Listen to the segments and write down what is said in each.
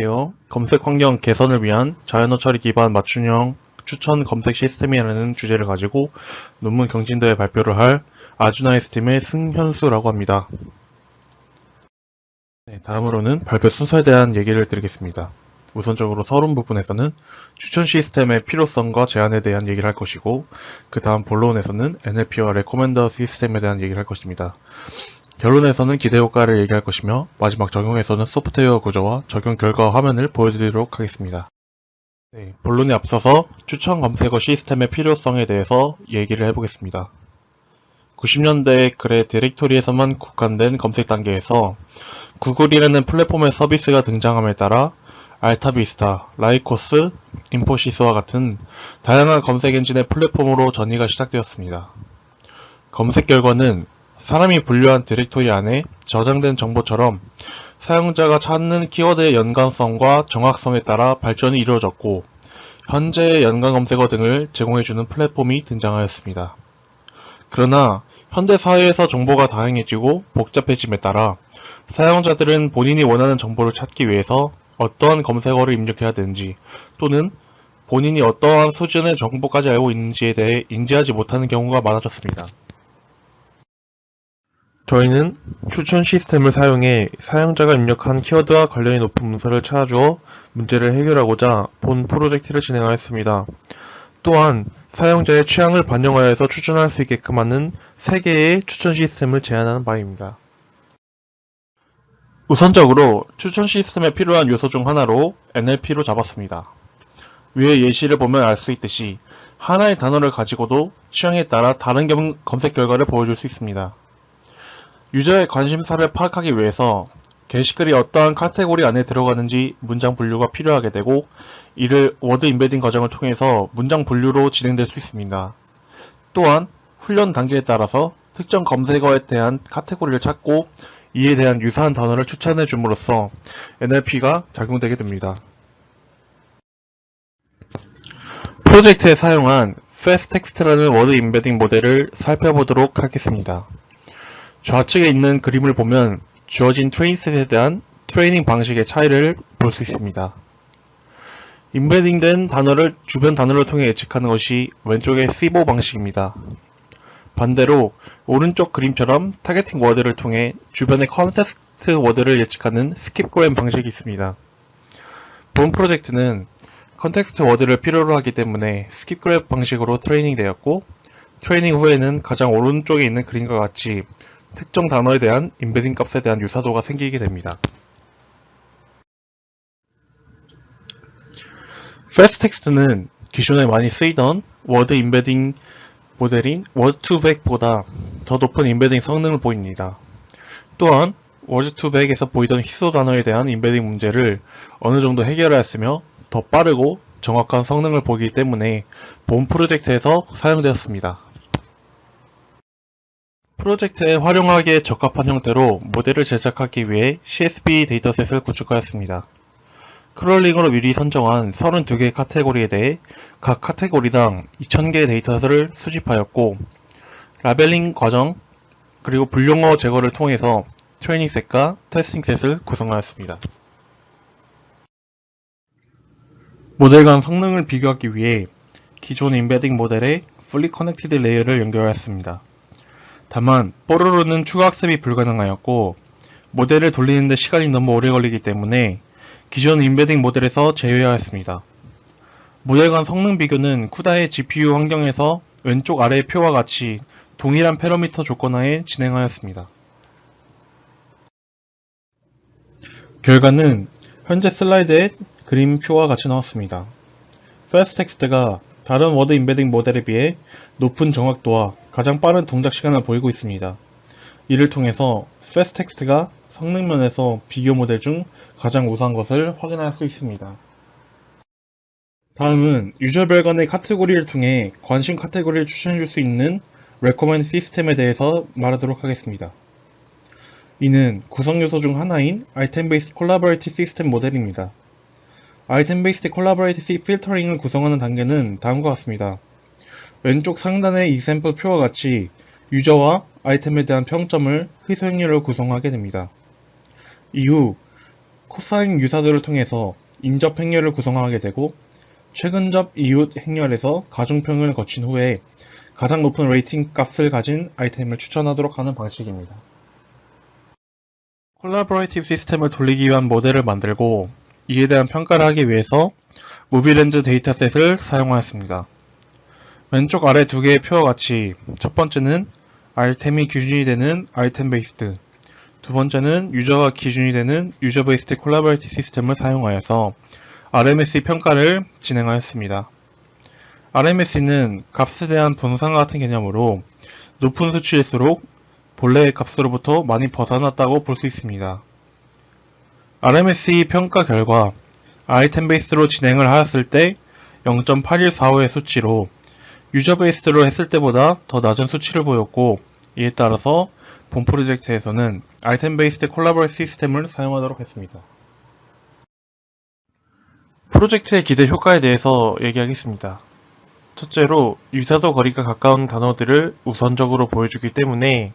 안녕하세요. 검색 환경 개선을 위한 자연어 처리 기반 맞춤형 추천 검색 시스템이라는 주제를 가지고 논문 경진대회 발표를 할 아주나이스팀의 승현수라고 합니다. 다음으로는 발표 순서에 대한 얘기를 드리겠습니다. 우선적으로 서론 부분에서는 추천 시스템의 필요성과 제한에 대한 얘기를 할 것이고, 그 다음 본론에서는 NLP와 레코멘더 시스템에 대한 얘기를 할 것입니다. 결론에서는 기대효과를 얘기할 것이며, 마지막 적용에서는 소프트웨어 구조와 적용 결과 화면을 보여드리도록 하겠습니다. 본론에 앞서서 추천 검색어 시스템의 필요성에 대해서 얘기를 해보겠습니다. 90년대 글의 디렉토리에서만 국한된 검색 단계에서 구글이라는 플랫폼의 서비스가 등장함에 따라 알타비스타, 라이코스, 인포시스와 같은 다양한 검색 엔진의 플랫폼으로 전이가 시작되었습니다. 검색 결과는 사람이 분류한 디렉토리 안에 저장된 정보처럼 사용자가 찾는 키워드의 연관성과 정확성에 따라 발전이 이루어졌고, 현재의 연관 검색어 등을 제공해주는 플랫폼이 등장하였습니다. 그러나 현대 사회에서 정보가 다양해지고 복잡해짐에 따라 사용자들은 본인이 원하는 정보를 찾기 위해서 어떠한 검색어를 입력해야 되는지, 또는 본인이 어떠한 수준의 정보까지 알고 있는지에 대해 인지하지 못하는 경우가 많아졌습니다. 저희는 추천 시스템을 사용해 사용자가 입력한 키워드와 관련이 높은 문서를 찾아주어 문제를 해결하고자 본 프로젝트를 진행하였습니다. 또한 사용자의 취향을 반영하여서 추천할 수 있게끔 하는 3개의 추천 시스템을 제안하는 바입니다. 우선적으로 추천 시스템에 필요한 요소 중 하나로 NLP로 잡았습니다. 위의 예시를 보면 알 수 있듯이 하나의 단어를 가지고도 취향에 따라 다른 검색 결과를 보여줄 수 있습니다. 유저의 관심사를 파악하기 위해서 게시글이 어떠한 카테고리 안에 들어가는지 문장 분류가 필요하게 되고, 이를 워드 임베딩 과정을 통해서 문장 분류로 진행될 수 있습니다. 또한 훈련 단계에 따라서 특정 검색어에 대한 카테고리를 찾고 이에 대한 유사한 단어를 추천해 줌으로써 NLP가 작용되게 됩니다. 프로젝트에 사용한 FastText라는 워드 임베딩 모델을 살펴보도록 하겠습니다. 좌측에 있는 그림을 보면 주어진 트레이닝셋에 대한 트레이닝 방식의 차이를 볼 수 있습니다. 임베딩된 단어를 주변 단어를 통해 예측하는 것이 왼쪽의 SIBO 방식입니다. 반대로 오른쪽 그림처럼 타겟팅 워드를 통해 주변의 컨텍스트 워드를 예측하는 스킵그램 방식이 있습니다. 본 프로젝트는 컨텍스트 워드를 필요로 하기 때문에 스킵그램 방식으로 트레이닝 되었고, 트레이닝 후에는 가장 오른쪽에 있는 그림과 같이 특정 단어에 대한 임베딩 값에 대한 유사도가 생기게 됩니다. FastText는 기존에 많이 쓰이던 워드 임베딩 모델인 word2vec보다 더 높은 임베딩 성능을 보입니다. 또한 word2vec에서 보이던 희소 단어에 대한 임베딩 문제를 어느 정도 해결하였으며 더 빠르고 정확한 성능을 보이기 때문에 본 프로젝트에서 사용되었습니다. 프로젝트에 활용하기에 적합한 형태로 모델을 제작하기 위해 CSV 데이터셋을 구축하였습니다. 크롤링으로 미리 선정한 32개의 카테고리에 대해 각 카테고리당 2000개의 데이터를 수집하였고, 라벨링 과정 그리고 불용어 제거를 통해서 트레이닝셋과 테스팅셋을 구성하였습니다. 모델 간 성능을 비교하기 위해 기존 임베딩 모델에 Fully Connected 레이어를 연결하였습니다. 다만 뽀로로는 추가 학습이 불가능하였고, 모델을 돌리는데 시간이 너무 오래 걸리기 때문에 기존 임베딩 모델에서 제외하였습니다. 모델 간 성능 비교는 쿠다의 GPU 환경에서 왼쪽 아래의 표와 같이 동일한 패러미터 조건하에 진행하였습니다. 결과는 현재 슬라이드에 그림표와 같이 나왔습니다. FastText가 다른 워드 임베딩 모델에 비해 높은 정확도와 가장 빠른 동작 시간을 보이고 있습니다. 이를 통해서 FastText가 성능 면에서 비교 모델 중 가장 우수한 것을 확인할 수 있습니다. 다음은 유저별 간의 카테고리를 통해 관심 카테고리를 추천해줄 수 있는 Recommend 시스템에 대해서 말하도록 하겠습니다. 이는 구성 요소 중 하나인 Item Based Collaborative System 모델입니다. Item Based Collaborative Filtering을 구성하는 단계는 다음과 같습니다. 왼쪽 상단의 example 표와 같이 유저와 아이템에 대한 평점을 희소행렬로 구성하게 됩니다. 이후 코사인 유사들을 통해서 인접 행렬을 구성하게 되고 최근접 이웃 행렬에서 가중평을 거친 후에 가장 높은 레이팅 값을 가진 아이템을 추천하도록 하는 방식입니다. 콜라보레이티브 시스템을 돌리기 위한 모델을 만들고 이에 대한 평가를 하기 위해서 무비렌즈 데이터셋을 사용하였습니다. 왼쪽 아래 두 개의 표와 같이 첫 번째는 아이템이 기준이 되는 아이템 베이스드, 두 번째는 유저가 기준이 되는 유저 베이스드 콜라보레이티브 시스템을 사용하여서 RMSE 평가를 진행하였습니다. RMSE는 값에 대한 분산과 같은 개념으로 높은 수치일수록 본래의 값으로부터 많이 벗어났다고 볼 수 있습니다. RMSE 평가 결과 아이템 베이스로 진행을 하였을 때 0.8145의 수치로 유저 베이스로 했을 때보다 더 낮은 수치를 보였고, 이에 따라서 본 프로젝트에서는 아이템 베이스드 콜라보레이티브 시스템을 사용하도록 했습니다. 프로젝트의 기대 효과에 대해서 얘기하겠습니다. 첫째로 유사도 거리가 가까운 단어들을 우선적으로 보여주기 때문에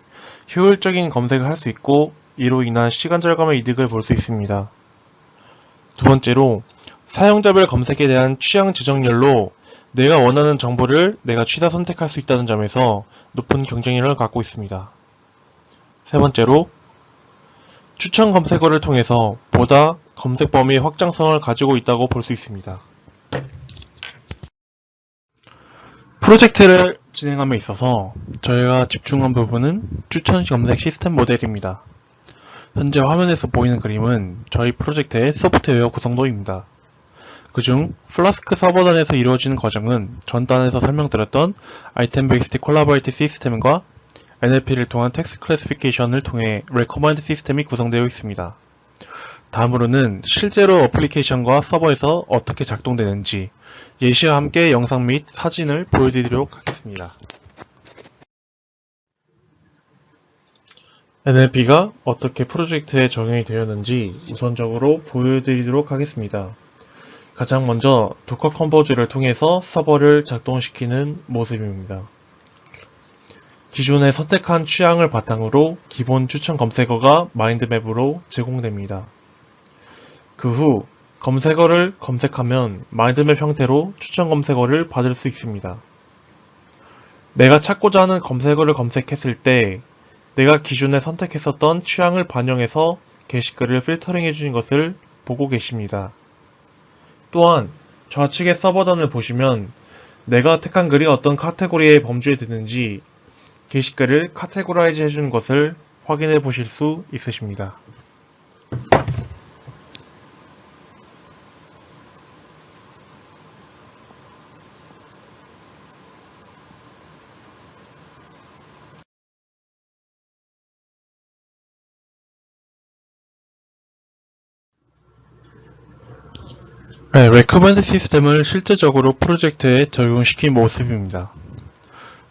효율적인 검색을 할 수 있고 이로 인한 시간 절감의 이득을 볼 수 있습니다. 두 번째로 사용자별 검색에 대한 취향 지정렬로 내가 원하는 정보를 내가 취사 선택할 수 있다는 점에서 높은 경쟁력을 갖고 있습니다. 세 번째로 추천 검색어를 통해서 보다 검색 범위의 확장성을 가지고 있다고 볼 수 있습니다. 프로젝트를 진행함에 있어서 저희가 집중한 부분은 추천 검색 시스템 모델입니다. 현재 화면에서 보이는 그림은 저희 프로젝트의 소프트웨어 구성도입니다. 그중 플라스크 서버단에서 이루어지는 과정은 전단에서 설명드렸던 아이템 베이스드 콜라보레이티브 시스템과 NLP를 통한 텍스트 클래시피케이션을 통해 레코먼드 시스템이 구성되어 있습니다. 다음으로는 실제로 어플리케이션과 서버에서 어떻게 작동되는지 예시와 함께 영상 및 사진을 보여드리도록 하겠습니다. NLP가 어떻게 프로젝트에 적용이 되었는지 우선적으로 보여드리도록 하겠습니다. 가장 먼저 도커 컴포즈를 통해서 서버를 작동시키는 모습입니다. 기존에 선택한 취향을 바탕으로 기본 추천 검색어가 마인드맵으로 제공됩니다. 그 후 검색어를 검색하면 마인드맵 형태로 추천 검색어를 받을 수 있습니다. 내가 찾고자 하는 검색어를 검색했을 때 내가 기존에 선택했었던 취향을 반영해서 게시글을 필터링 해주는 것을 보고 계십니다. 또한 좌측의 서버단을 보시면 내가 택한 글이 어떤 카테고리의 범주에 드는지 게시글을 카테고라이즈 해주는 것을 확인해 보실 수 있으십니다. 레커멘드 시스템을 실제적으로 프로젝트에 적용시킨 모습입니다.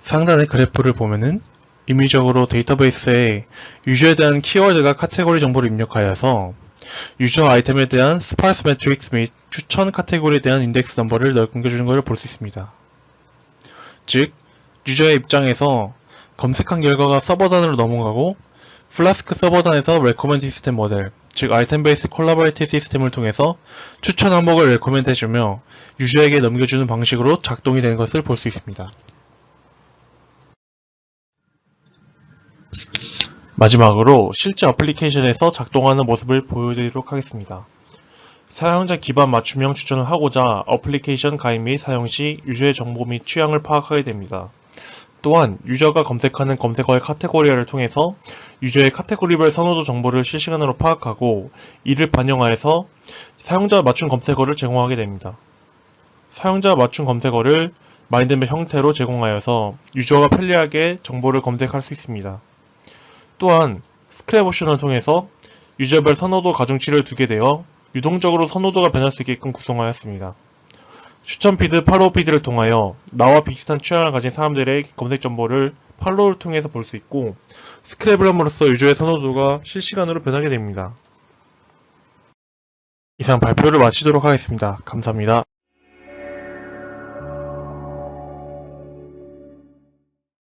상단의 그래프를 보면은 임의적으로 데이터베이스에 유저에 대한 키워드가 카테고리 정보를 입력하여서 유저 아이템에 대한 스파스 매트릭스 및 추천 카테고리에 대한 인덱스 넘버를 넘겨주는 것을 볼 수 있습니다. 즉, 유저의 입장에서 검색한 결과가 서버단으로 넘어가고 플라스크 서버단에서 레코멘드 시스템 모델, 즉 아이템 베이스 콜라보레이티브 시스템을 통해서 추천 항목을 레코멘드 해주며 유저에게 넘겨주는 방식으로 작동이 되는 것을 볼 수 있습니다. 마지막으로 실제 어플리케이션에서 작동하는 모습을 보여드리도록 하겠습니다. 사용자 기반 맞춤형 추천을 하고자 어플리케이션 가입 및 사용 시 유저의 정보 및 취향을 파악하게 됩니다. 또한 유저가 검색하는 검색어의 카테고리를 통해서 유저의 카테고리별 선호도 정보를 실시간으로 파악하고 이를 반영하여서 사용자 맞춤 검색어를 제공하게 됩니다. 사용자 맞춤 검색어를 마인드맵 형태로 제공하여서 유저가 편리하게 정보를 검색할 수 있습니다. 또한 스크랩 옵션을 통해서 유저별 선호도 가중치를 두게 되어 유동적으로 선호도가 변할 수 있게끔 구성하였습니다. 추천 피드, 팔로우 피드를 통하여 나와 비슷한 취향을 가진 사람들의 검색 정보를 팔로우를 통해서 볼 수 있고 스크랩을 함으로써 유저의 선호도가 실시간으로 변하게 됩니다. 이상 발표를 마치도록 하겠습니다. 감사합니다.